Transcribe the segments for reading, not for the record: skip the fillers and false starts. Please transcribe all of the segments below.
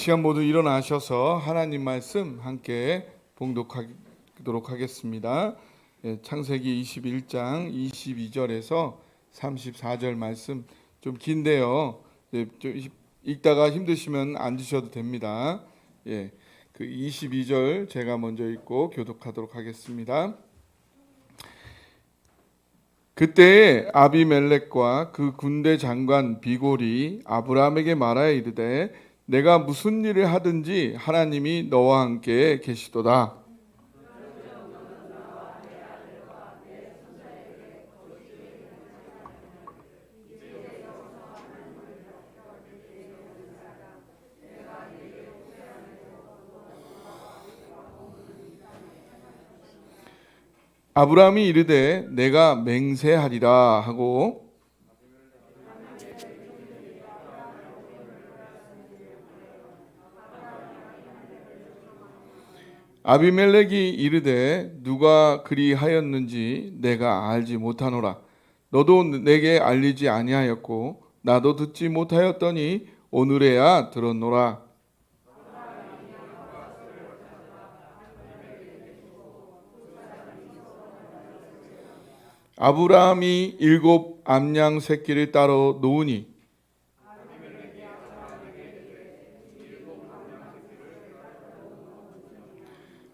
시간 모두 일어나셔서 하나님 말씀 함께 봉독하도록 하겠습니다. 창세기 21장 22절에서 34절 말씀 좀 긴데요. 좀 읽다가 힘드시면 앉으셔도 됩니다. 그 22절 제가 먼저 읽고 교독하도록 하겠습니다. 그때에 아비멜렉과 그 군대 장관 비골이 아브라함에게 말하여 이르되 내가 무슨 일을 하든지 하나님이 너와 함께 계시도다. 아브라함이 이르되 내가 맹세하리라 하고 아비멜렉이 이르되 누가 그리하였는지 내가 알지 못하노라. 너도 내게 알리지 아니하였고 나도 듣지 못하였더니 오늘에야 들었노라. 아브라함이 7 암양 새끼를 따로 놓으니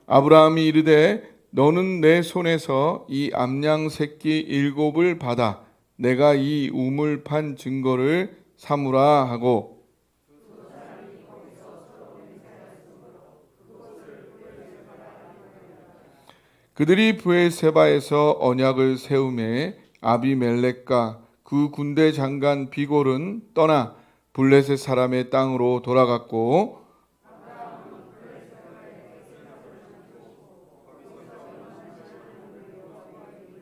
아브라함이 이르되 너는 내 손에서 이 암양 새끼 7을 받아 내가 이 우물 판 증거를 삼으라 하고 그들이 브엘세바에서 언약을 세우매 아비멜렉과 그 군대 장관 비골은 떠나 블레셋 사람의 땅으로 돌아갔고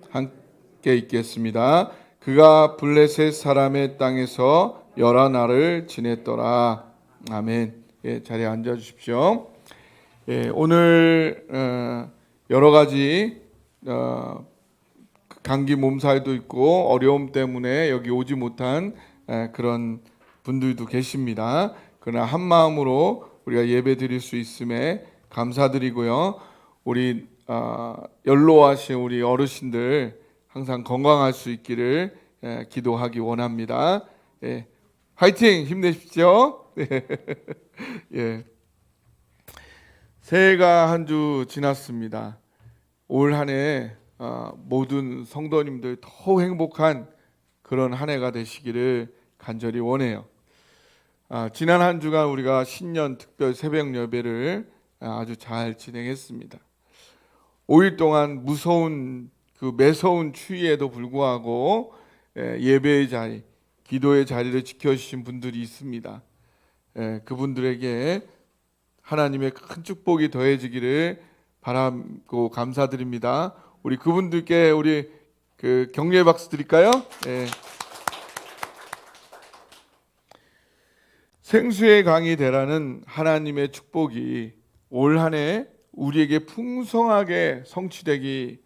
함께 읽겠습니다. 그가 블레셋 사람의 땅에서 11날을 지냈더라. 아멘. 자리에 앉아 주십시오. 오늘 여러 가지 감기 몸살도 있고 어려움 때문에 여기 오지 못한 그런 분들도 계십니다. 그러나 한 마음으로 우리가 예배 드릴 수 있음에 감사드리고요. 우리 연로하신 우리 어르신들 항상 건강할 수 있기를 기도하기 원합니다. 화이팅! 힘내십시오. 새해가 한 주 지났습니다. 올 한 해 모든 성도님들 더 행복한 그런 한 해가 되시기를 간절히 원해요. 지난 한 주간 우리가 신년 특별 새벽 예배를 아주 잘 진행했습니다. 5일 동안 무서운 그 매서운 추위에도 불구하고 예배의 자리, 기도의 자리를 지켜주신 분들이 있습니다. 그분들에게 하나님의 큰 축복이 더해지기를 바라고 감사드립니다. 우리 그분들께 우리 그 격려의 박수 드릴까요? 생수의 강이 되라는 하나님의 축복이 올 한 해 우리에게 풍성하게 성취되기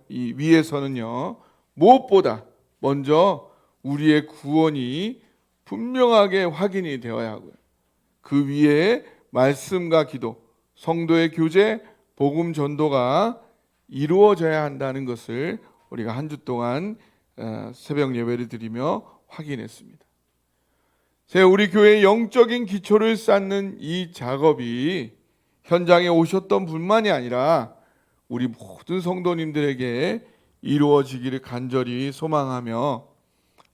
위해서는요, 무엇보다 먼저 우리의 구원이 분명하게 확인이 되어야 하고요. 그 위에 말씀과 기도, 성도의 교제, 복음 전도가 이루어져야 한다는 것을 우리가 한 주 동안 새벽 예배를 드리며 확인했습니다. 우리 교회의 영적인 기초를 쌓는 이 작업이 현장에 오셨던 분만이 아니라 우리 모든 성도님들에게 이루어지기를 간절히 소망하며,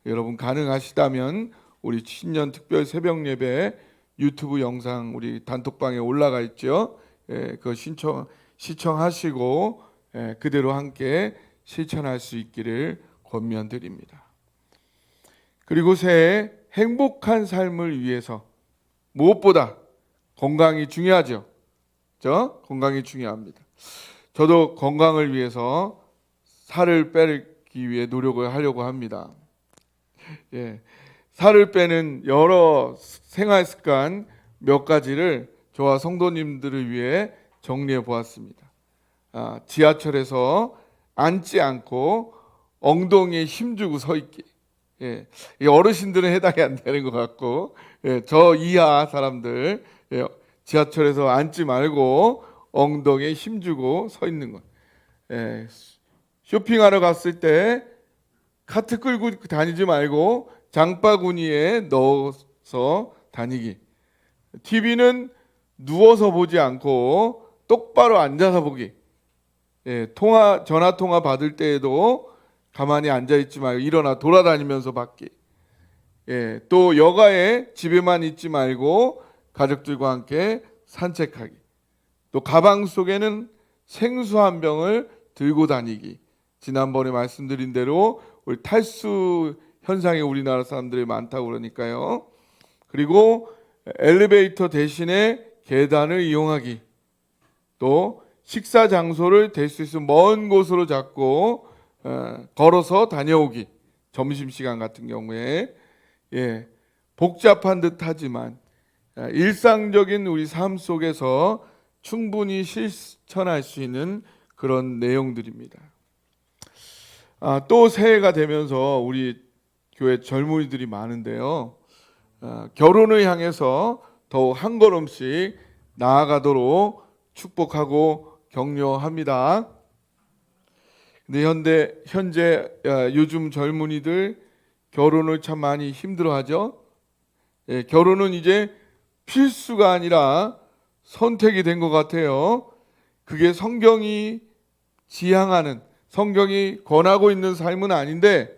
여러분 가능하시다면 우리 신년 특별 새벽 예배 유튜브 영상 우리 단톡방에 올라가 있죠. 그거 시청하시고 그대로 함께 실천할 수 있기를 권면드립니다. 그리고 새해 행복한 삶을 위해서 무엇보다 건강이 중요하죠. 건강이 중요합니다. 저도 건강을 위해서 살을 빼기 위해 노력을 하려고 합니다. 살을 빼는 여러 생활 습관 몇 가지를 저와 성도님들을 위해 정리해 보았습니다. 지하철에서 앉지 않고 엉덩이에 힘주고 서 있기. 어르신들은 해당이 안 되는 것 같고, 저 이하 사람들 예, 지하철에서 앉지 말고 엉덩이에 힘주고 서 있는 것. 예, 쇼핑하러 갔을 때 카트 끌고 다니지 말고 장바구니에 넣어서 다니기. TV는 누워서 보지 않고 똑바로 앉아서 보기. 예, 전화 통화 받을 때에도 가만히 앉아 있지 말고 일어나 돌아다니면서 받기. 예, 또 여가에 집에만 있지 말고 가족들과 함께 산책하기. 또 가방 속에는 생수 한 병을 들고 다니기. 지난번에 말씀드린 대로 우리 탈수 현상이 우리나라 사람들이 많다고 그러니까요. 그리고 엘리베이터 대신에 계단을 이용하기. 또 식사 장소를 될 수 있으면 먼 곳으로 잡고 걸어서 다녀오기. 점심시간 같은 경우에 예, 복잡한 듯하지만 일상적인 우리 삶 속에서 충분히 실천할 수 있는 그런 내용들입니다. 또 새해가 되면서 우리 교회 젊은이들이 많은데요. 결혼을 향해서 더욱 한 걸음씩 나아가도록 축복하고 격려합니다. 근데 현재 요즘 젊은이들 결혼을 참 많이 힘들어하죠. 예, 결혼은 이제 필수가 아니라 선택이 된 것 같아요. 그게 성경이 지향하는, 성경이 권하고 있는 삶은 아닌데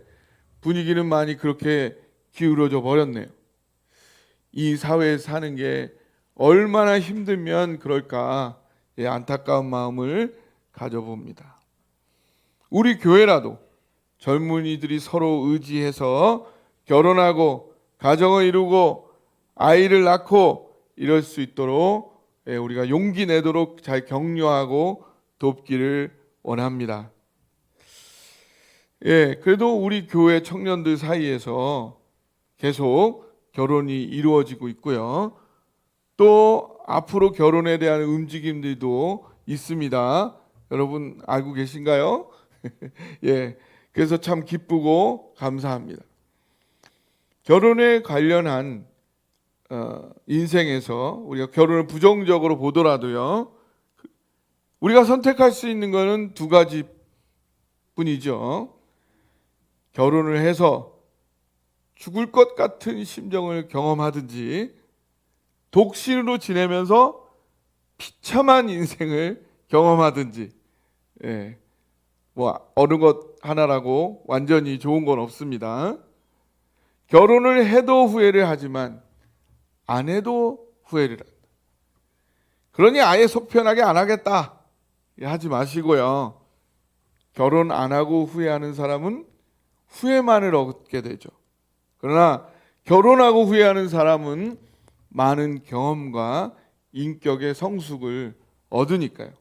분위기는 많이 그렇게 기울어져 버렸네요. 이 사회에 사는 게 얼마나 힘들면 그럴까, 예, 안타까운 마음을 가져봅니다. 우리 교회라도 젊은이들이 서로 의지해서 결혼하고 가정을 이루고 아이를 낳고 이럴 수 있도록 우리가 용기 내도록 잘 격려하고 돕기를 원합니다. 예, 그래도 우리 교회 청년들 사이에서 계속 결혼이 이루어지고 있고요. 또 앞으로 결혼에 대한 움직임들도 있습니다. 여러분 알고 계신가요? 예, 그래서 참 기쁘고 감사합니다. 결혼에 관련한 인생에서 우리가 결혼을 부정적으로 보더라도요, 우리가 선택할 수 있는 것은 두 가지 뿐이죠. 결혼을 해서 죽을 것 같은 심정을 경험하든지 독신으로 지내면서 비참한 인생을 경험하든지, 예, 뭐 어느 것 하나라고 완전히 좋은 건 없습니다. 결혼을 해도 후회를 하지만 안 해도 후회를 한다. 그러니 아예 속 편하게 안 하겠다 하지 마시고요. 결혼 안 하고 후회하는 사람은 후회만을 얻게 되죠. 그러나 결혼하고 후회하는 사람은 많은 경험과 인격의 성숙을 얻으니까요.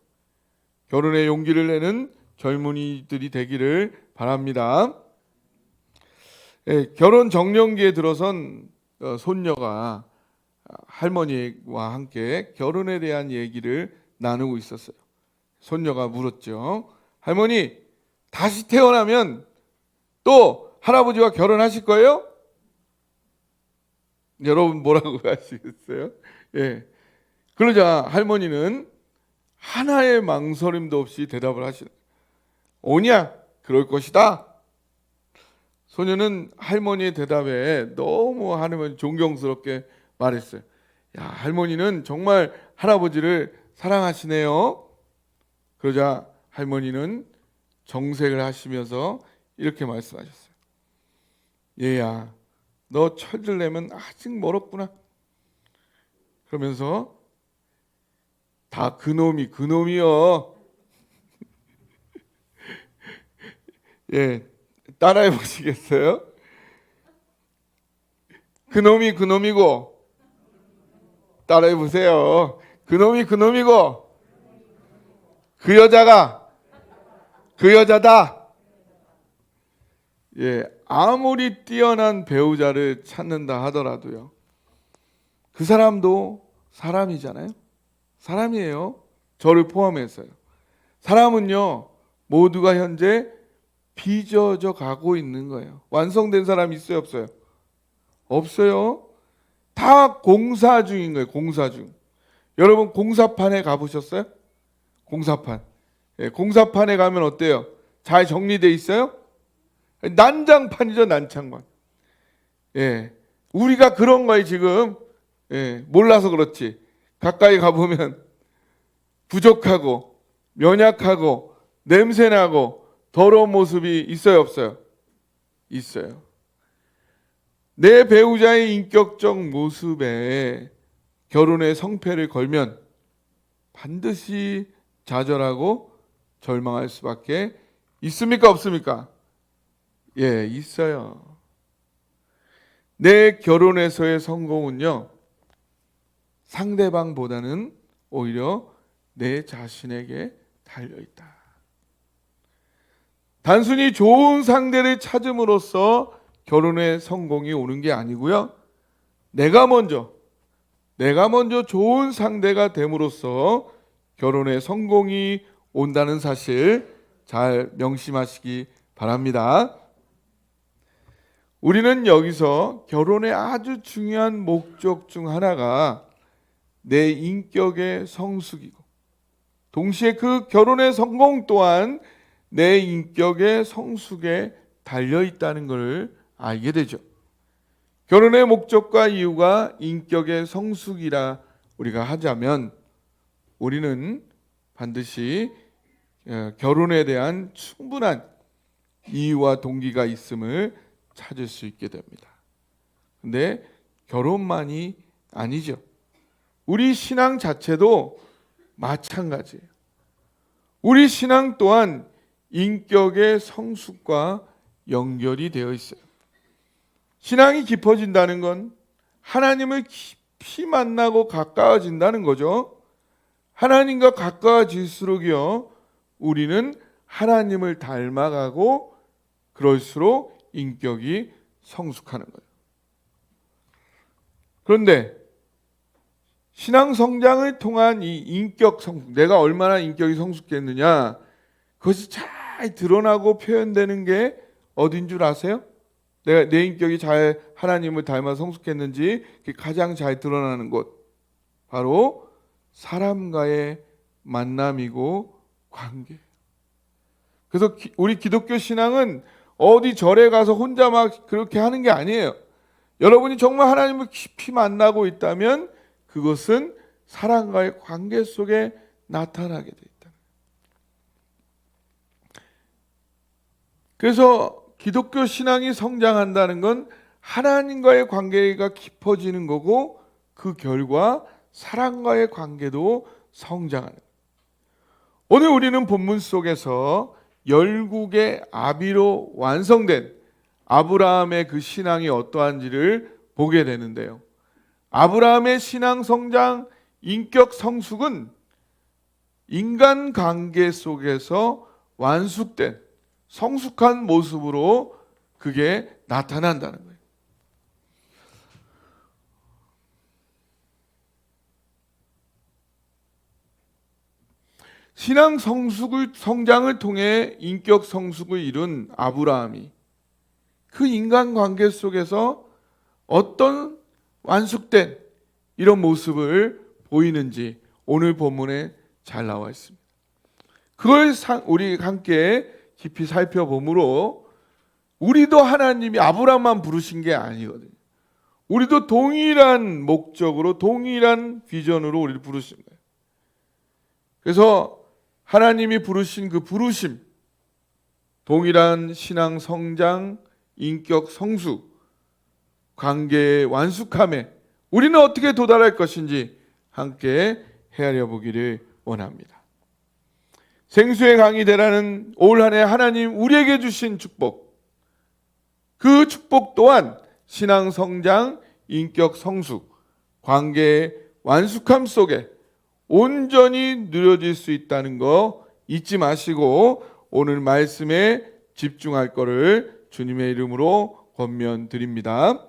결혼의 용기를 내는 젊은이들이 되기를 바랍니다. 예, 결혼 정년기에 들어선 손녀가 할머니와 함께 결혼에 대한 얘기를 나누고 있었어요. 손녀가 물었죠. 할머니, 다시 태어나면 또 할아버지와 결혼하실 거예요? 여러분 뭐라고 하시겠어요? 예. 그러자 할머니는 하나의 망설임도 없이 대답을 하시는, 오냐? 그럴 것이다. 소녀는 할머니의 대답에 너무 할머니 존경스럽게 말했어요. 야, 할머니는 정말 할아버지를 사랑하시네요. 그러자 할머니는 정색을 하시면서 이렇게 말씀하셨어요. 얘야, 너 철들려면 아직 멀었구나. 그러면서 다 그놈이요. 예, 따라해 보시겠어요? 그놈이고, 따라해 보세요. 그놈이고, 그 여자가 그 여자다. 예, 아무리 뛰어난 배우자를 찾는다 하더라도요, 그 사람도 사람이잖아요. 사람이에요. 저를 포함해서요. 사람은요, 모두가 현재 빚어져 가고 있는 거예요. 완성된 사람이 있어요, 없어요? 없어요. 다 공사 중인 거예요. 공사 중. 여러분 공사판에 가보셨어요? 공사판. 예, 공사판에 가면 어때요? 잘 정리돼 있어요? 난장판이죠, 난장판. 예, 우리가 그런 거에 지금 몰라서 그렇지. 가까이 가보면 부족하고 연약하고 냄새나고 더러운 모습이 있어요, 없어요? 있어요. 내 배우자의 인격적 모습에 결혼의 성패를 걸면 반드시 좌절하고 절망할 수밖에 있습니까, 없습니까? 예, 있어요. 내 결혼에서의 성공은요, 상대방보다는 오히려 내 자신에게 달려있다. 단순히 좋은 상대를 찾음으로써 결혼의 성공이 오는 게 아니고요, 내가 먼저 좋은 상대가 됨으로써 결혼의 성공이 온다는 사실 잘 명심하시기 바랍니다. 우리는 여기서 결혼의 아주 중요한 목적 중 하나가 내 인격의 성숙이고, 동시에 그 결혼의 성공 또한 내 인격의 성숙에 달려 있다는 것을 알게 되죠. 결혼의 목적과 이유가 인격의 성숙이라 우리가 하자면 우리는 반드시 결혼에 대한 충분한 이유와 동기가 있음을 찾을 수 있게 됩니다. 근데 결혼만이 아니죠. 우리 신앙 자체도 마찬가지예요. 우리 신앙 또한 인격의 성숙과 연결이 되어 있어요. 신앙이 깊어진다는 건 하나님을 깊이 만나고 가까워진다는 거죠. 하나님과 가까워질수록요, 우리는 하나님을 닮아가고 그럴수록 인격이 성숙하는 거예요. 그런데 신앙 성장을 통한 이 인격 성숙, 내가 얼마나 인격이 성숙했느냐, 그것이 잘 드러나고 표현되는 게 어딘 줄 아세요? 내가 내 인격이 잘 하나님을 닮아 성숙했는지 가장 잘 드러나는 곳, 바로 사람과의 만남이고 관계. 그래서 우리 기독교 신앙은 어디 절에 가서 혼자 막 그렇게 하는 게 아니에요. 여러분이 정말 하나님을 깊이 만나고 있다면 그것은 사람과의 관계 속에 나타나게 돼 있다. 그래서 기독교 신앙이 성장한다는 건 하나님과의 관계가 깊어지는 거고, 그 결과 사람과의 관계도 성장하는 거예요. 오늘 우리는 본문 속에서 열국의 아비로 완성된 아브라함의 그 신앙이 어떠한지를 보게 되는데요. 아브라함의 신앙 성장, 인격 성숙은 인간관계 속에서 완숙된 성숙한 모습으로 그게 나타난다는 거예요. 신앙 성장을 통해 인격 성숙을 이룬 아브라함이 그 인간관계 속에서 어떤 완숙된 이런 모습을 보이는지 오늘 본문에 잘 나와 있습니다. 그걸 우리 함께 깊이 살펴보므로 우리도 하나님이 아브라함만 부르신 게 아니거든요. 우리도 동일한 목적으로 동일한 비전으로 우리를 부르신 거예요. 그래서 하나님이 부르신 그 부르심, 동일한 신앙 성장, 인격 성숙, 관계의 완숙함에 우리는 어떻게 도달할 것인지 함께 헤아려 보기를 원합니다. 생수의 강이 되라는 올 한 해 하나님 우리에게 주신 축복, 그 축복 또한 신앙 성장, 인격 성숙, 관계의 완숙함 속에 온전히 누려질 수 있다는 거 잊지 마시고 오늘 말씀에 집중할 것을 주님의 이름으로 권면드립니다.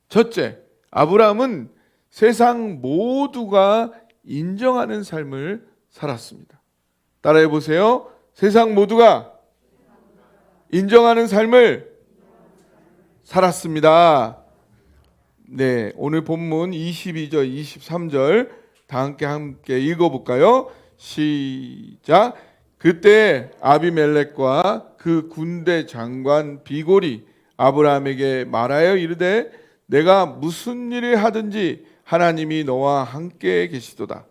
첫째, 아브라함은 세상 모두가 인정하는 삶을 살았습니다. 따라해 보세요. 세상 모두가 인정하는 삶을 살았습니다. 네, 오늘 본문 22절, 23절 다 함께 읽어볼까요? 시작. 그때 아비멜렉과 그 군대 장관 비골이 아브라함에게 말하여 이르되 내가 무슨 일을 하든지 하나님이 너와 함께 계시도다.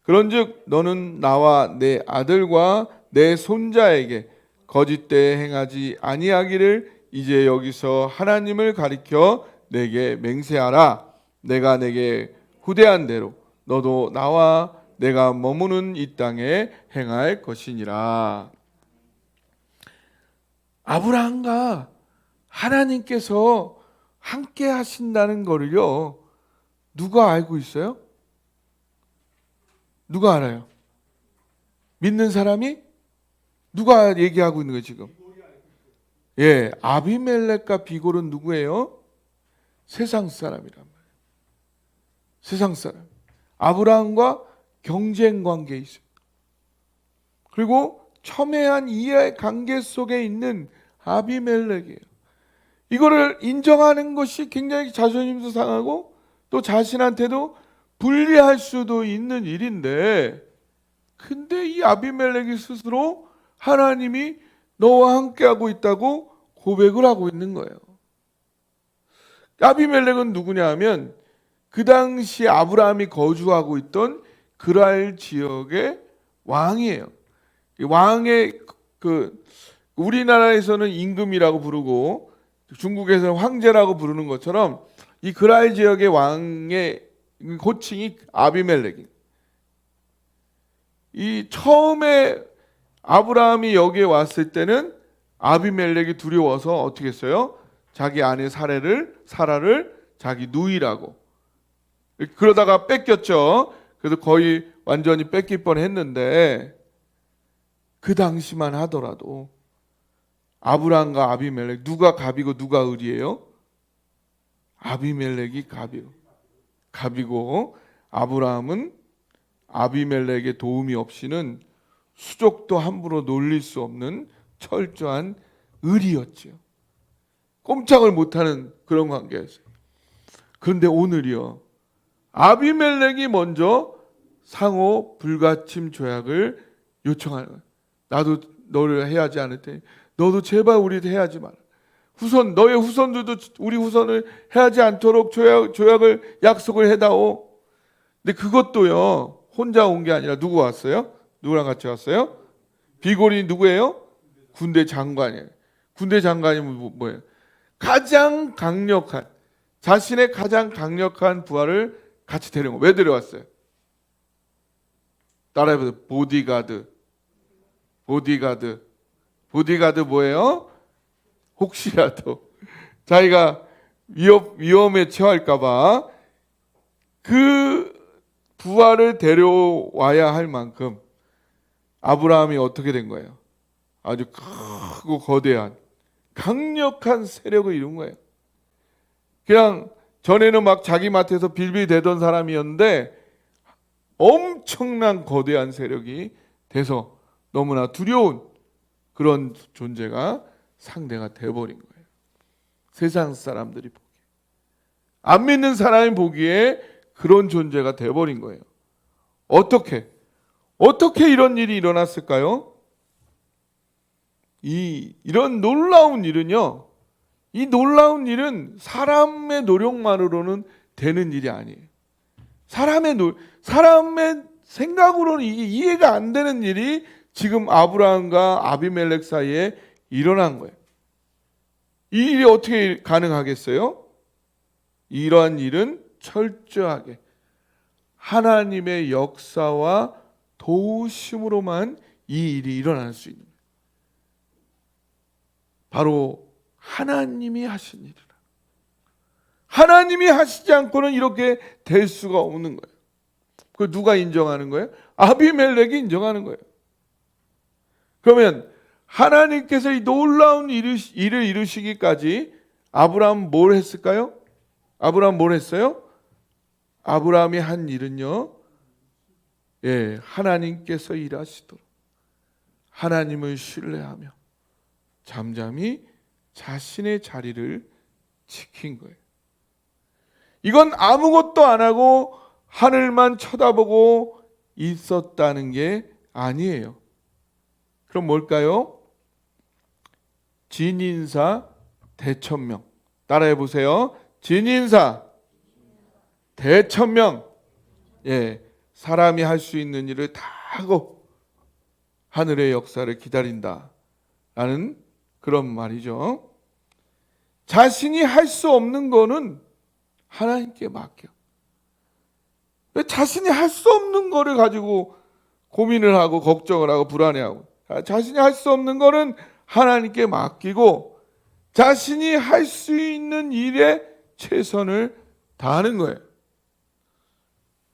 그런즉 너는 나와 내 아들과 내 손자에게 거짓되이 행하지 아니하기를 이제 여기서 하나님을 가리켜 내게 맹세하라. 내가 내게 후대한 대로 너도 나와 내가 머무는 이 땅에 행할 것이니라. 아브라함과 하나님께서 함께 하신다는 거를요, 누가 알고 있어요? 누가 알아요? 믿는 사람이? 누가 얘기하고 있는 거예요 지금? 예, 아비멜렉과 비골은 누구예요? 세상 사람이란 말이에요. 세상 사람. 아브라함과 경쟁 관계에 있어요. 그리고 첨예한 이해 관계 속에 있는 아비멜렉이에요. 이거를 인정하는 것이 굉장히 자존심도 상하고 또 자신한테도 불리할 수도 있는 일인데, 근데 이 아비멜렉이 스스로 하나님이 너와 함께하고 있다고 고백을 하고 있는 거예요. 아비멜렉은 누구냐 하면 그 당시 아브라함이 거주하고 있던 그랄 지역의 왕이에요. 왕의 우리나라에서는 임금이라고 부르고 중국에서는 황제라고 부르는 것처럼 이 그랄 지역의 왕의 호칭이 아비멜렉이. 이 처음에 아브라함이 여기에 왔을 때는 아비멜렉이 두려워서 어떻게 했어요? 자기 아내 사라를 자기 누이라고. 그러다가 뺏겼죠. 그래서 거의 완전히 뺏길 뻔했는데 그 당시만 하더라도 아브라함과 아비멜렉 누가 갑이고 누가 을이에요? 아비멜렉이 갑이고 아브라함은 아비멜렉의 도움이 없이는 수족도 함부로 놀릴 수 없는 철저한 을이었죠. 꼼짝을 못하는 그런 관계였어요. 그런데 오늘이요, 아비멜렉이 먼저 상호 불가침 조약을 요청하는 거예요. 나도 너를 해하지 않을 테니 너도 제발 우리 해하지 마라. 너의 후손들도 우리 후손을 해하지 않도록 조약을 약속을 해다오. 근데 그것도요 혼자 온 게 아니라 누구 왔어요? 누구랑 같이 왔어요? 비골이 누구예요? 군대 장관이에요. 군대 장관이 뭐예요? 가장 강력한, 자신의 가장 강력한 부하를 같이 데려온 거예요. 왜 데려왔어요? 따라해보세요. 보디가드 뭐예요? 혹시라도 자기가 위험에 처할까봐 그 부하를 데려와야 할 만큼 아브라함이 어떻게 된 거예요? 아주 크고 거대한 강력한 세력을 이룬 거예요. 그냥 전에는 막 자기 맡에서 빌빌대던 사람이었는데 엄청난 거대한 세력이 돼서 너무나 두려운 그런 존재가 상대가 돼버린 거예요. 세상 사람들이 보기에, 안 믿는 사람이 보기에 그런 존재가 돼버린 거예요. 어떻게 이런 일이 일어났을까요? 이런 놀라운 일은요, 이 놀라운 일은 사람의 노력만으로는 되는 일이 아니에요. 사람의 생각으로는 이게 이해가 안 되는 일이 지금 아브라함과 아비멜렉 사이에 일어난 거예요. 이 일이 어떻게 가능하겠어요? 이러한 일은 철저하게 하나님의 역사와 도우심으로만 이 일이 일어날 수 있는 거예요. 바로 하나님이 하신 일이라. 하나님이 하시지 않고는 이렇게 될 수가 없는 거예요. 그 누가 인정하는 거예요? 아비멜렉이 인정하는 거예요. 그러면 하나님께서 이 놀라운 일을 이루시기까지 아브라함 뭘 했을까요? 아브라함 뭘 했어요? 아브라함이 한 일은요, 하나님께서 일하시도록 하나님을 신뢰하며 잠잠히 자신의 자리를 지킨 거예요. 이건 아무것도 안 하고 하늘만 쳐다보고 있었다는 게 아니에요. 그럼 뭘까요? 진인사 대천명. 따라해 보세요. 진인사 대천명. 예, 사람이 할 수 있는 일을 다 하고 하늘의 역사를 기다린다 라는 그런 말이죠. 자신이 할 수 없는 거는 하나님께 맡겨. 왜 자신이 할 수 없는 거를 가지고 고민을 하고 걱정을 하고 불안해하고, 자신이 할 수 없는 거는 하나님께 맡기고 자신이 할 수 있는 일에 최선을 다하는 거예요.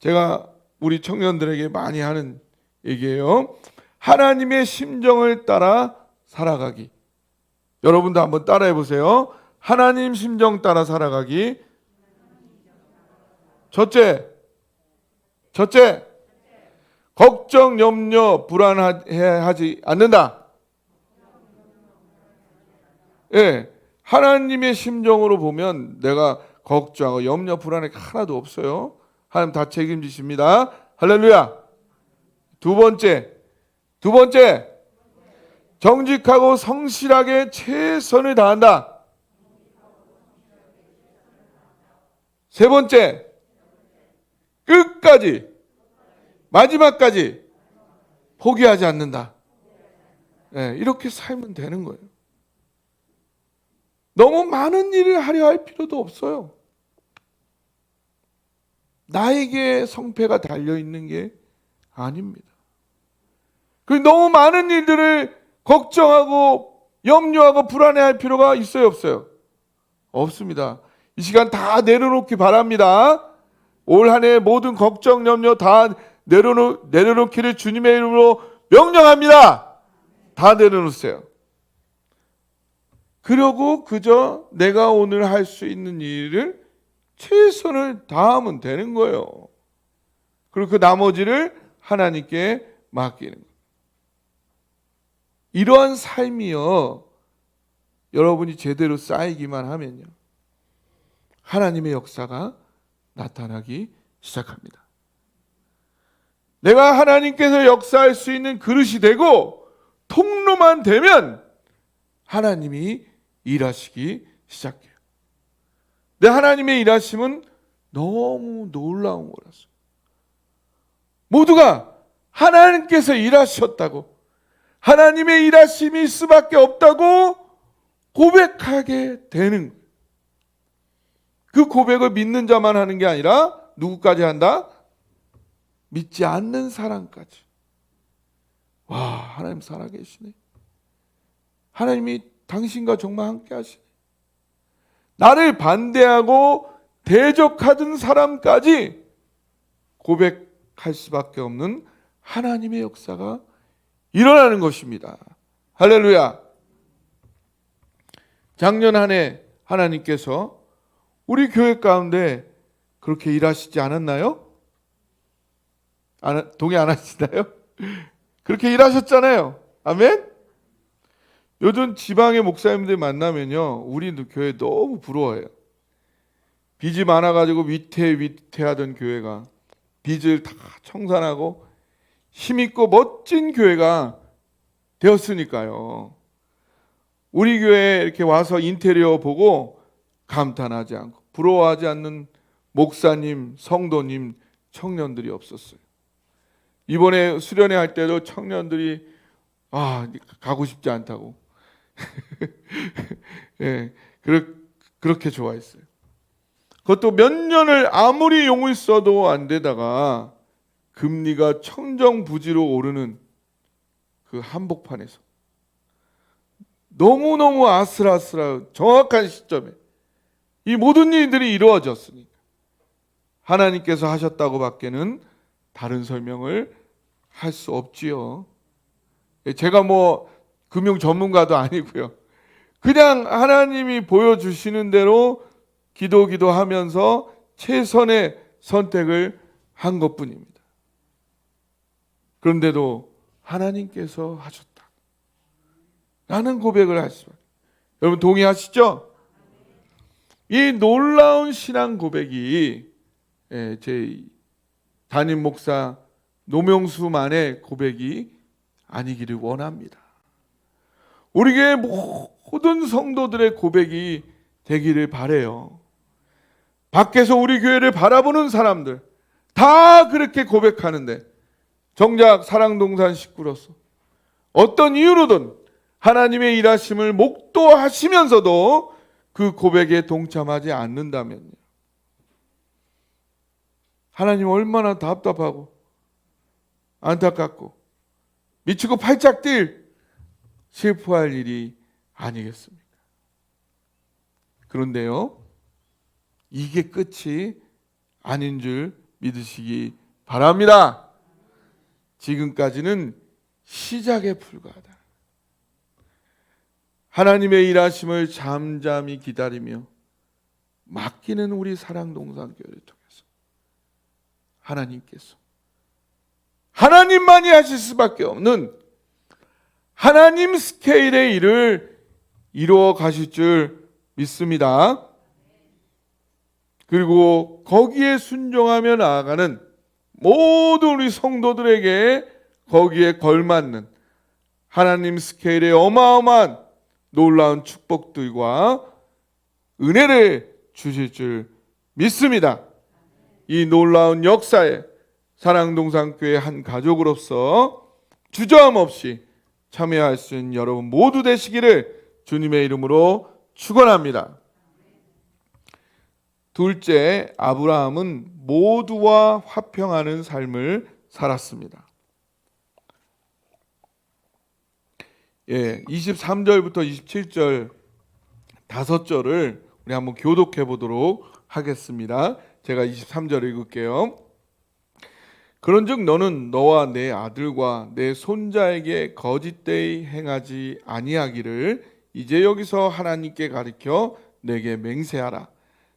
제가 우리 청년들에게 많이 하는 얘기예요. 하나님의 심정을 따라 살아가기. 여러분도 한번 따라해 보세요. 하나님 심정 따라 살아가기. 첫째, 걱정, 염려, 불안하지 않는다. 예, 하나님의 심정으로 보면 내가 걱정하고 염려, 불안이 하나도 없어요. 하나님 다 책임지십니다. 할렐루야. 두 번째, 정직하고 성실하게 최선을 다한다. 세 번째, 끝까지, 마지막까지 포기하지 않는다. 네, 이렇게 살면 되는 거예요. 너무 많은 일을 하려 할 필요도 없어요. 나에게 성패가 달려있는 게 아닙니다. 그리고 너무 많은 일들을 걱정하고 염려하고 불안해할 필요가 있어요, 없어요? 없습니다. 이 시간 다 내려놓기 바랍니다. 올 한 해 모든 걱정, 염려 다 내려놓기를 주님의 이름으로 명령합니다. 다 내려놓으세요. 그러고 그저 내가 오늘 할 수 있는 일을 최선을 다하면 되는 거예요. 그리고 그 나머지를 하나님께 맡기는 거예요. 이러한 삶이요, 여러분이 제대로 쌓이기만 하면요, 하나님의 역사가 나타나기 시작합니다. 내가 하나님께서 역사할 수 있는 그릇이 되고 통로만 되면 하나님이 일하시기 시작해요. 근데 하나님의 일하심은 너무 놀라운 거라서 모두가 하나님께서 일하셨다고, 하나님의 일하심이 있을 수밖에 없다고 고백하게 되는 거예요. 그 고백을 믿는 자만 하는 게 아니라 누구까지 한다? 믿지 않는 사람까지. 와, 하나님 살아계시네. 하나님이 당신과 정말 함께 하시네. 나를 반대하고 대적하던 사람까지 고백할 수밖에 없는 하나님의 역사가 일어나는 것입니다. 할렐루야. 작년 한 해 하나님께서 우리 교회 가운데 그렇게 일하시지 않았나요? 동의 안 하시나요? 그렇게 일하셨잖아요. 아멘? 요즘 지방의 목사님들 만나면요, 우리 교회 너무 부러워해요. 빚이 많아가지고 위태위태하던 교회가 빚을 다 청산하고 힘있고 멋진 교회가 되었으니까요. 우리 교회에 이렇게 와서 인테리어 보고 감탄하지 않고 부러워하지 않는 목사님, 성도님, 청년들이 없었어요. 이번에 수련회 할 때도 청년들이 가고 싶지 않다고 예, 그렇게 좋아했어요. 그것도 몇 년을 아무리 용을 써도 안 되다가 금리가 청정부지로 오르는 그 한복판에서 너무너무 아슬아슬한 정확한 시점에 이 모든 일들이 이루어졌으니까 하나님께서 하셨다고 밖에는 다른 설명을 할 수 없지요. 제가 금융 전문가도 아니고요. 그냥 하나님이 보여주시는 대로 기도하면서 최선의 선택을 한 것뿐입니다. 그런데도 하나님께서 하셨다. 라는 고백을 할 수밖에. 여러분 동의하시죠? 이 놀라운 신앙 고백이 제 담임 목사 노명수만의 고백이 아니기를 원합니다. 우리 교회 모든 성도들의 고백이 되기를 바라요. 밖에서 우리 교회를 바라보는 사람들 다 그렇게 고백하는데 정작 사랑동산 식구로서 어떤 이유로든 하나님의 일하심을 목도하시면서도 그 고백에 동참하지 않는다면요, 하나님 얼마나 답답하고 안타깝고 미치고 팔짝 뛸 슬퍼할 일이 아니겠습니까? 그런데요, 이게 끝이 아닌 줄 믿으시기 바랍니다. 지금까지는 시작에 불과하다. 하나님의 일하심을 잠잠히 기다리며 맡기는 우리 사랑동산교회를 통해서 하나님께서 하나님만이 하실 수밖에 없는 하나님 스케일의 일을 이루어 가실 줄 믿습니다. 그리고 거기에 순종하며 나아가는 모든 우리 성도들에게 거기에 걸맞는 하나님 스케일의 어마어마한 놀라운 축복들과 은혜를 주실 줄 믿습니다. 이 놀라운 역사에 사랑동산교회 한 가족으로서 주저함 없이 참여할 수 있는 여러분 모두 되시기를 주님의 이름으로 축원합니다. 둘째, 아브라함은 모두와 화평하는 삶을 살았습니다. 23절부터 27절 5절을 우리 한번 교독해 보도록 하겠습니다. 제가 23절 읽을게요. 그런즉 너는 너와 내 아들과 내 손자에게 거짓되이 행하지 아니하기를 이제 여기서 하나님께 가르쳐 내게 맹세하라.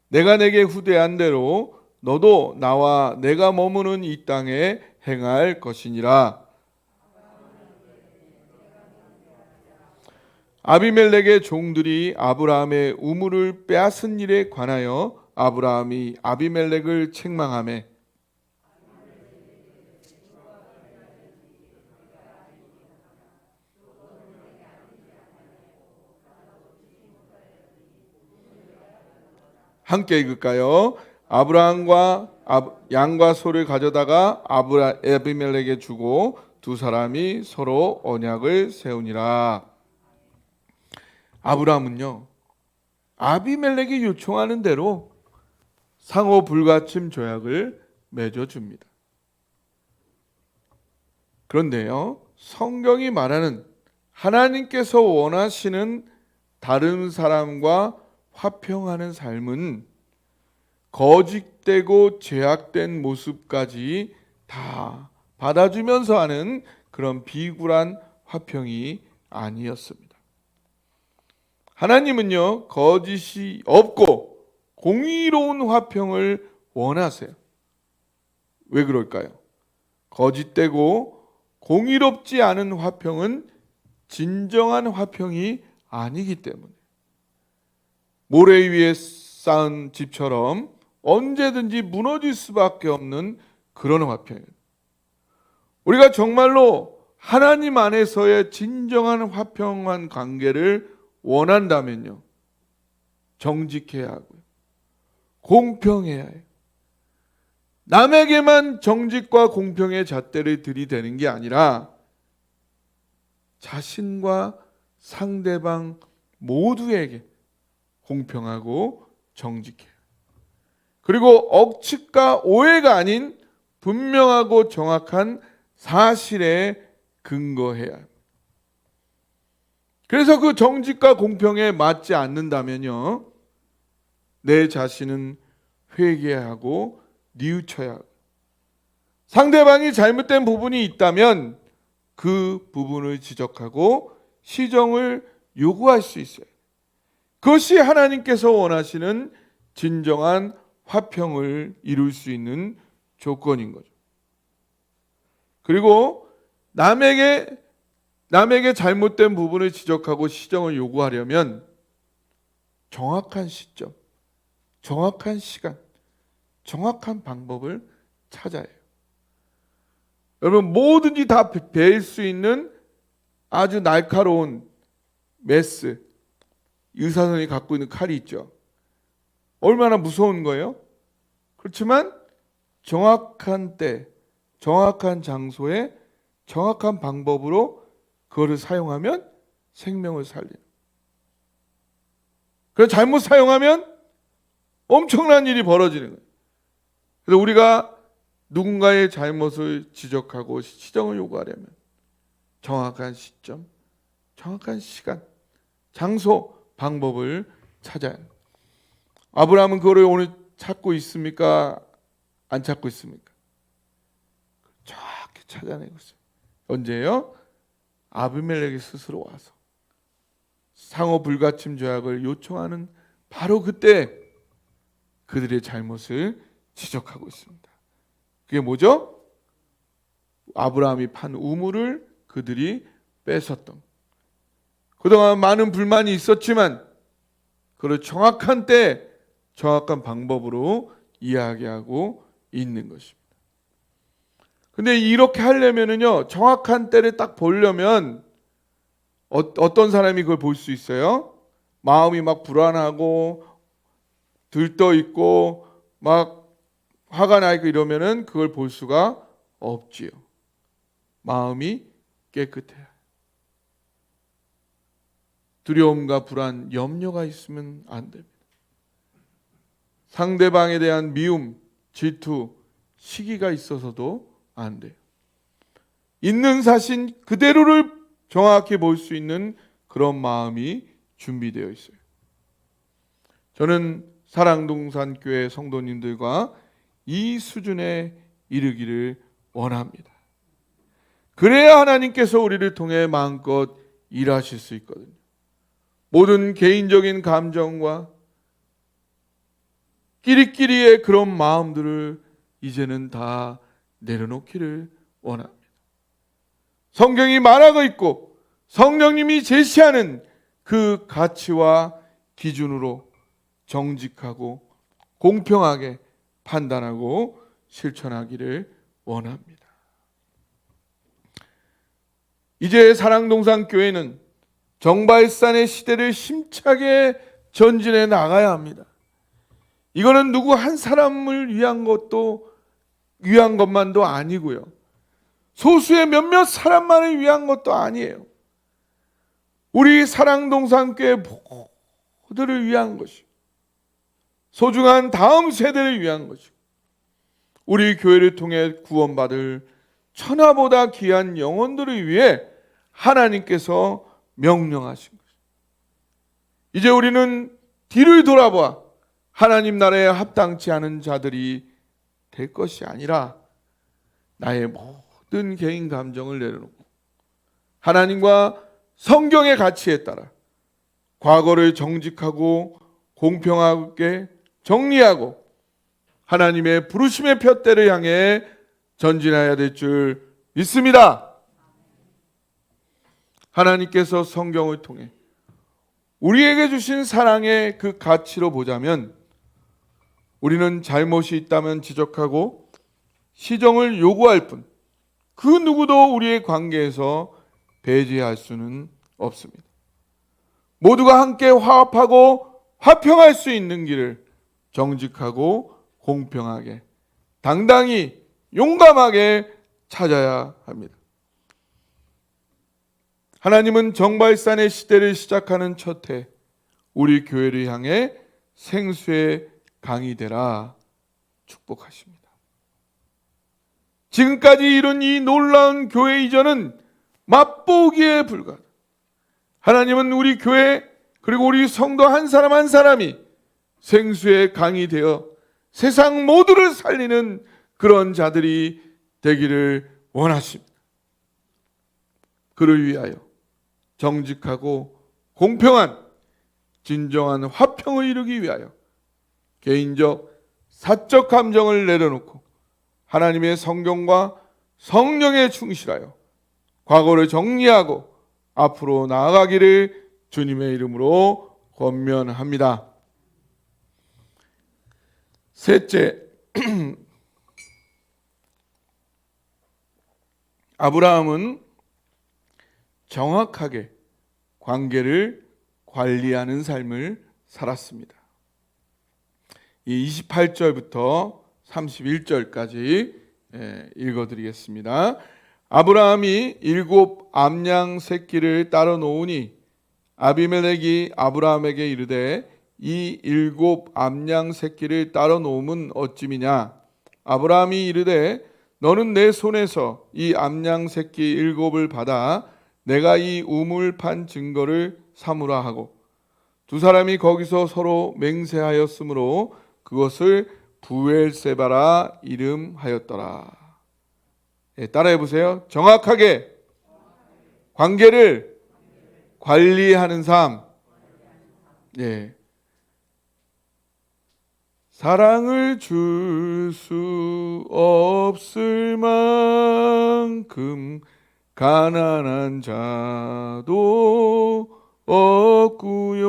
내가 내게 후대한 대로 너도 나와 내가 머무는 이 땅에 행할 것이니라. 아비멜렉의 종들이 아브라함의 우물을 빼앗은 일에 관하여 아브라함이 아비멜렉을 책망하매 함께 읽을까요? 아브라함과 양과 소를 가져다가 아비멜렉에 주고 두 사람이 서로 언약을 세우니라. 아브라함은요, 아비멜렉이 요청하는 대로 상호 불가침 조약을 맺어줍니다. 그런데요, 성경이 말하는 하나님께서 원하시는 다른 사람과 화평하는 삶은 거짓되고 죄악된 모습까지 다 받아주면서 하는 그런 비굴한 화평이 아니었습니다. 하나님은요, 거짓이 없고 공의로운 화평을 원하세요. 왜 그럴까요? 거짓되고 공의롭지 않은 화평은 진정한 화평이 아니기 때문에 모래 위에 쌓은 집처럼 언제든지 무너질 수밖에 없는 그런 화평이에요. 우리가 정말로 하나님 안에서의 진정한 화평한 관계를 원한다면요, 정직해야 하고요, 공평해야 해요. 남에게만 정직과 공평의 잣대를 들이대는 게 아니라 자신과 상대방 모두에게 공평하고 정직해요. 그리고 억측과 오해가 아닌 분명하고 정확한 사실에 근거해야 합니다. 그래서 그 정직과 공평에 맞지 않는다면요, 내 자신은 회개하고 뉘우쳐야 하고, 상대방이 잘못된 부분이 있다면 그 부분을 지적하고 시정을 요구할 수 있어요. 그것이 하나님께서 원하시는 진정한 화평을 이룰 수 있는 조건인 거죠. 그리고 남에게 잘못된 부분을 지적하고 시정을 요구하려면 정확한 시점, 정확한 시간, 정확한 방법을 찾아야 해요. 여러분 뭐든지 다 베일 수 있는 아주 날카로운 메스, 의사선이 갖고 있는 칼이 있죠. 얼마나 무서운 거예요? 그렇지만 정확한 때, 정확한 장소에 정확한 방법으로 그거를 사용하면 생명을 살리는. 그래서 잘못 사용하면 엄청난 일이 벌어지는 거예요. 그래서 우리가 누군가의 잘못을 지적하고 시정을 요구하려면 정확한 시점, 정확한 시간, 장소, 방법을 찾아야 합니다. 아브라함은 그거를 오늘 찾고 있습니까? 안 찾고 있습니까? 정확히 찾아내고 있어요. 언제요? 아비멜렉이 스스로 와서 상호 불가침 조약을 요청하는 바로 그때 그들의 잘못을 지적하고 있습니다. 그게 뭐죠? 아브라함이 판 우물을 그들이 뺏었던. 그동안 많은 불만이 있었지만 그걸 정확한 때 정확한 방법으로 이야기하고 있는 것입니다. 근데 이렇게 하려면은요, 정확한 때를 딱 보려면 어떤 사람이 그걸 볼 수 있어요? 마음이 막 불안하고 들떠 있고 막 화가 나 있고 이러면은 그걸 볼 수가 없지요. 마음이 깨끗해야. 두려움과 불안, 염려가 있으면 안 됩니다. 상대방에 대한 미움, 질투, 시기가 있어서도 안 돼요. 있는 사실 그대로를 정확히 볼 수 있는 그런 마음이 준비되어 있어요. 저는 사랑동산교회 성도님들과 이 수준에 이르기를 원합니다. 그래야 하나님께서 우리를 통해 마음껏 일하실 수 있거든요. 모든 개인적인 감정과 끼리끼리의 그런 마음들을 이제는 다 내려놓기를 원합니다. 성경이 말하고 있고 성령님이 제시하는 그 가치와 기준으로 정직하고 공평하게 판단하고 실천하기를 원합니다. 이제 사랑동산교회는 정발산의 시대를 힘차게 전진해 나가야 합니다. 이거는 누구 한 사람을 위한 것만도 아니고요. 소수의 몇몇 사람만을 위한 것도 아니에요. 우리 사랑동산교회 모두를 위한 것이고 소중한 다음 세대를 위한 것이고 우리 교회를 통해 구원받을 천하보다 귀한 영혼들을 위해 하나님께서 명령하신 것입니다. 이제 우리는 뒤를 돌아봐 하나님 나라에 합당치 않은 자들이 될 것이 아니라 나의 모든 개인 감정을 내려놓고 하나님과 성경의 가치에 따라 과거를 정직하고 공평하게 정리하고 하나님의 부르심의 푯대를 향해 전진해야 될 줄 믿습니다. 하나님께서 성경을 통해 우리에게 주신 사랑의 그 가치로 보자면 우리는 잘못이 있다면 지적하고 시정을 요구할 뿐 그 누구도 우리의 관계에서 배제할 수는 없습니다. 모두가 함께 화합하고 화평할 수 있는 길을 정직하고 공평하게 당당히 용감하게 찾아야 합니다. 하나님은 정발산의 시대를 시작하는 첫 해 우리 교회를 향해 생수의 강이 되라 축복하십니다. 지금까지 이룬 이 놀라운 교회 이전은 맛보기에 불과하다. 하나님은 우리 교회 그리고 우리 성도 한 사람 한 사람이 생수의 강이 되어 세상 모두를 살리는 그런 자들이 되기를 원하십니다. 그를 위하여 정직하고 공평한 진정한 화평을 이루기 위하여 개인적 사적 감정을 내려놓고 하나님의 성경과 성령에 충실하여 과거를 정리하고 앞으로 나아가기를 주님의 이름으로 권면합니다. 셋째, 아브라함은 정확하게 관계를 관리하는 삶을 살았습니다. 이 28절부터 31절까지 읽어드리겠습니다. 아브라함이 7 암양 새끼를 따로 놓으니 아비멜렉이 아브라함에게 이르되 이 7 암양 새끼를 따로 놓으면 어찌미냐. 아브라함이 이르되 너는 내 손에서 이 암양 새끼 7을 받아 내가 이 우물 판 증거를 삼으라 하고 두 사람이 거기서 서로 맹세하였으므로 그것을 부엘세바라 이름하였더라. 따라해 보세요. 정확하게 관계를 관리하는 삶. 사랑을 줄 수 없을 만큼 가난한 자도 없구요.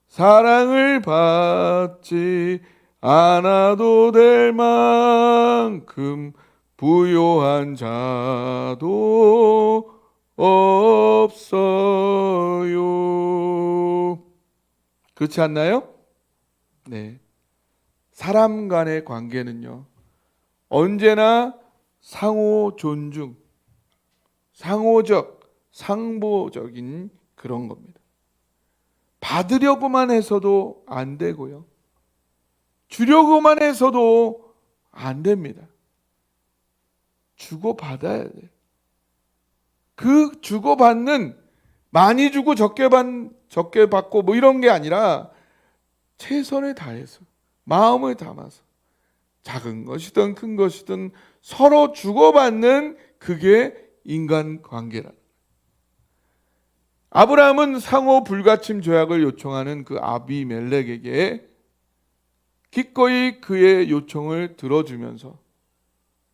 사랑을 받지 않아도 될 만큼 부요한 자도 없어요. 그렇지 않나요? 네. 사람 간의 관계는요, 언제나 상호 존중, 상호적, 상보적인 그런 겁니다. 받으려고만 해서도 안 되고요. 주려고만 해서도 안 됩니다. 주고받아야 돼요. 그 주고받는 많이 주고 적게 받고 뭐 이런 게 아니라 최선을 다해서 마음을 담아서 작은 것이든 큰 것이든 서로 주고받는 그게 인간관계라. 아브라함은 상호 불가침 조약을 요청하는 그 아비멜렉에게 기꺼이 그의 요청을 들어주면서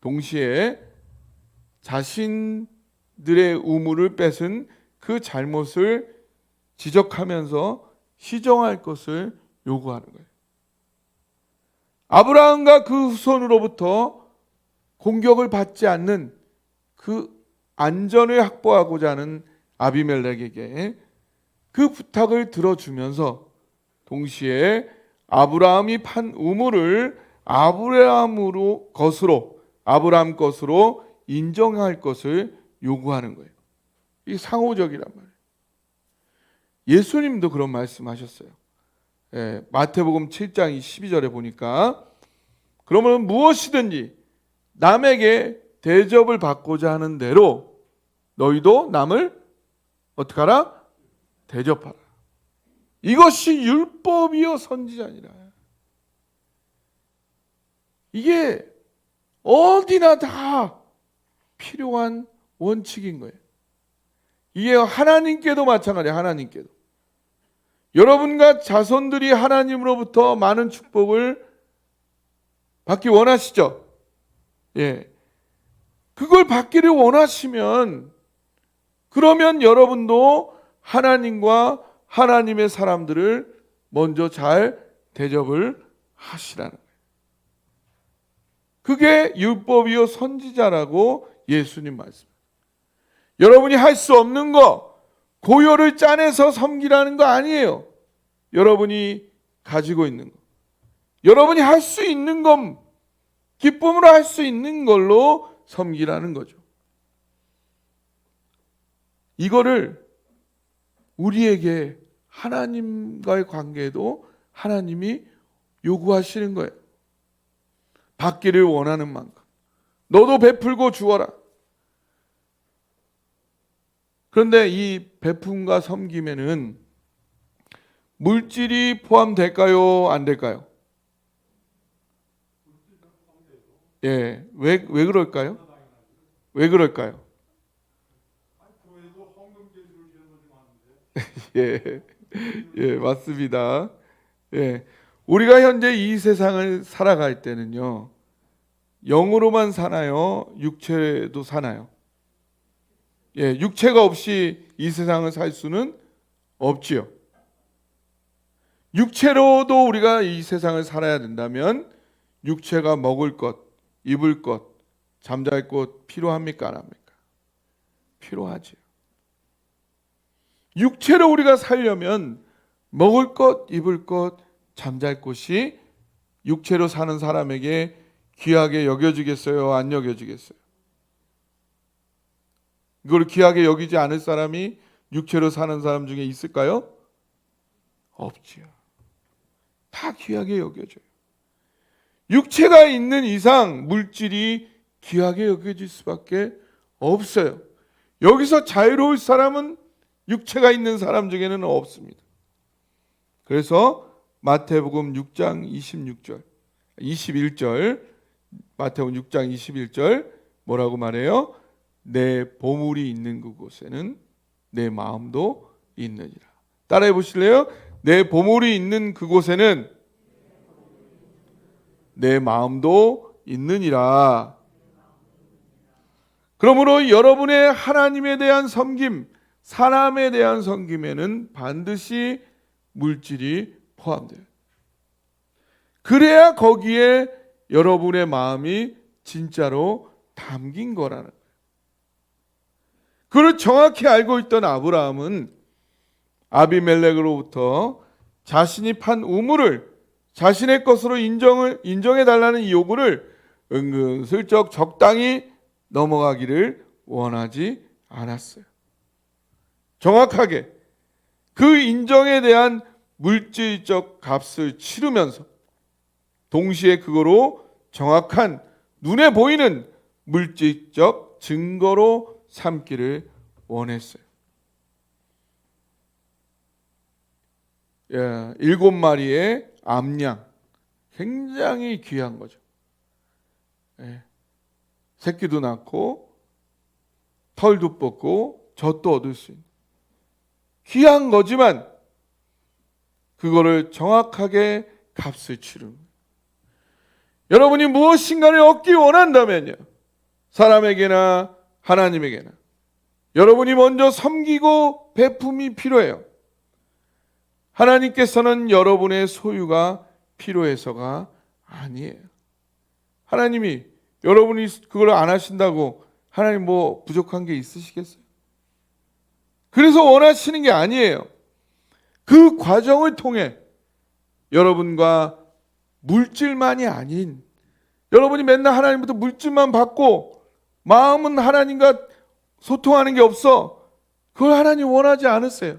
동시에 자신들의 우물을 뺏은 그 잘못을 지적하면서 시정할 것을 요구하는 거예요. 아브라함과 그 후손으로부터 공격을 받지 않는 그 안전을 확보하고자 하는 아비멜렉에게 그 부탁을 들어주면서 동시에 아브라함이 판 우물을 아브라함 것으로 인정할 것을 요구하는 거예요. 이게 상호적이란 말이에요. 예수님도 그런 말씀하셨어요. 마태복음 7장 12절에 보니까 그러면 무엇이든지 남에게 대접을 받고자 하는 대로 너희도 남을 어떻게 하라? 대접하라. 이것이 율법이요 선지자니라. 이게 어디나 다 필요한 원칙인 거예요. 이게 하나님께도 마찬가지예요. 하나님께도. 여러분과 자손들이 하나님으로부터 많은 축복을 받기 원하시죠? 그걸 받기를 원하시면 그러면 여러분도 하나님과 하나님의 사람들을 먼저 잘 대접을 하시라는 거예요. 그게 율법이요 선지자라고 예수님 말씀입니다. 여러분이 할 수 없는 거 고요를 짜내서 섬기라는 거 아니에요. 여러분이 가지고 있는 거, 여러분이 할 수 있는 것, 기쁨으로 할 수 있는 걸로 섬기라는 거죠. 이거를 우리에게 하나님과의 관계에도 하나님이 요구하시는 거예요. 받기를 원하는 만큼 너도 베풀고 주어라. 그런데 이 베품과 섬김에는 물질이 포함될까요? 안 될까요? 왜 그럴까요? 왜 그럴까요? 맞습니다. 우리가 현재 이 세상을 살아갈 때는요, 영으로만 사나요? 육체도 사나요? 육체가 없이 이 세상을 살 수는 없지요. 육체로도 우리가 이 세상을 살아야 된다면 육체가 먹을 것, 입을 것, 잠잘 곳 필요합니까? 안 합니까? 필요하죠. 육체로 우리가 살려면 먹을 것, 입을 것, 잠잘 곳이 육체로 사는 사람에게 귀하게 여겨지겠어요? 안 여겨지겠어요? 이걸 귀하게 여기지 않을 사람이 육체로 사는 사람 중에 있을까요? 없지요. 다 귀하게 여겨져요. 육체가 있는 이상 물질이 귀하게 여겨질 수밖에 없어요. 여기서 자유로울 사람은 육체가 있는 사람 중에는 없습니다. 그래서 마태복음 6장 21절 마태복음 6장 21절 뭐라고 말해요? 내 보물이 있는 그곳에는 내 마음도 있느니라. 따라해 보실래요? 내 보물이 있는 그곳에는 내 마음도 있느니라. 그러므로 여러분의 하나님에 대한 섬김, 사람에 대한 섬김에는 반드시 물질이 포함돼요. 그래야 거기에 여러분의 마음이 진짜로 담긴 거라는 거예요. 그걸 정확히 알고 있던 아브라함은 아비멜렉으로부터 자신이 판 우물을 자신의 것으로 인정해달라는 이 요구를 은근슬쩍 적당히 넘어가기를 원하지 않았어요. 정확하게 그 인정에 대한 물질적 값을 치르면서 동시에 그거로 정확한 눈에 보이는 물질적 증거로 삼기를 원했어요. 7마리의 암양, 굉장히 귀한 거죠. 새끼도 낳고 털도 뽑고 젖도 얻을 수 있는 귀한 거지만 그거를 정확하게 값을 치르는 거예요. 여러분이 무엇인가를 얻기 원한다면요, 사람에게나 하나님에게나 여러분이 먼저 섬기고 베품이 필요해요. 하나님께서는 여러분의 소유가 필요해서가 아니에요. 하나님이 여러분이 그걸 안 하신다고 하나님 뭐 부족한 게 있으시겠어요? 그래서 원하시는 게 아니에요. 그 과정을 통해 여러분과 물질만이 아닌, 여러분이 맨날 하나님부터 물질만 받고 마음은 하나님과 소통하는 게 없어, 그걸 하나님 원하지 않으세요.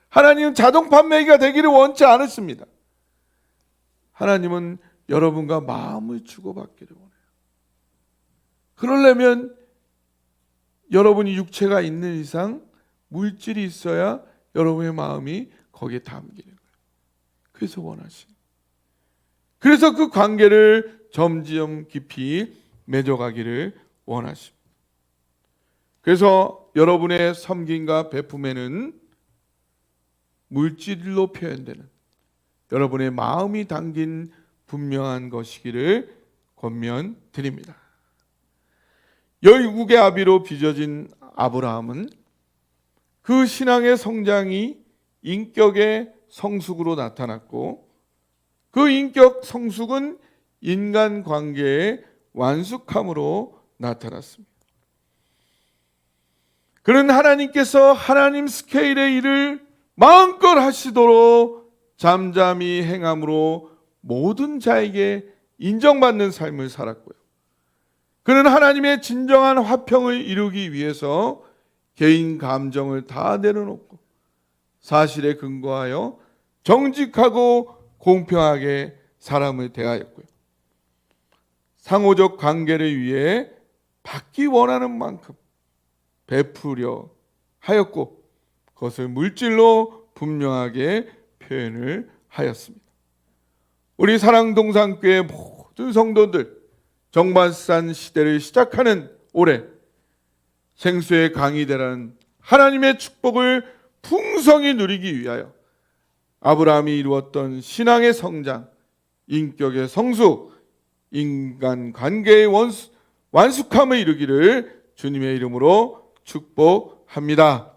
하나님은 자동 판매기가 되기를 원치 않으십니다. 하나님은 여러분과 마음을 주고받기를 원해요. 그러려면 여러분이 육체가 있는 이상 물질이 있어야 여러분의 마음이 거기에 담기는 거예요. 그래서 원하시는, 그래서 그 관계를 점점 깊이 맺어가기를 원하십니다. 그래서 여러분의 섬김과 베품에는 물질로 표현되는 여러분의 마음이 담긴 분명한 것이기를 권면드립니다. 열국의 아비로 빚어진 아브라함은 그 신앙의 성장이 인격의 성숙으로 나타났고, 그 인격 성숙은 인간관계의 완숙함으로 나타났습니다. 그는 하나님께서 하나님 스케일의 일을 마음껏 하시도록 잠잠히 행함으로 모든 자에게 인정받는 삶을 살았고요. 그는 하나님의 진정한 화평을 이루기 위해서 개인 감정을 다 내려놓고 사실에 근거하여 정직하고 공평하게 사람을 대하였고요. 상호적 관계를 위해 받기 원하는 만큼 베푸려 하였고, 그것을 물질로 분명하게 표현을 하였습니다. 우리 사랑동산교회 모든 성도들, 정발산 시대를 시작하는 올해 생수의 강이 되라는 하나님의 축복을 풍성히 누리기 위하여 아브라함이 이루었던 신앙의 성장, 인격의 성숙, 인간관계의 완숙함을 이루기를 주님의 이름으로 축복합니다.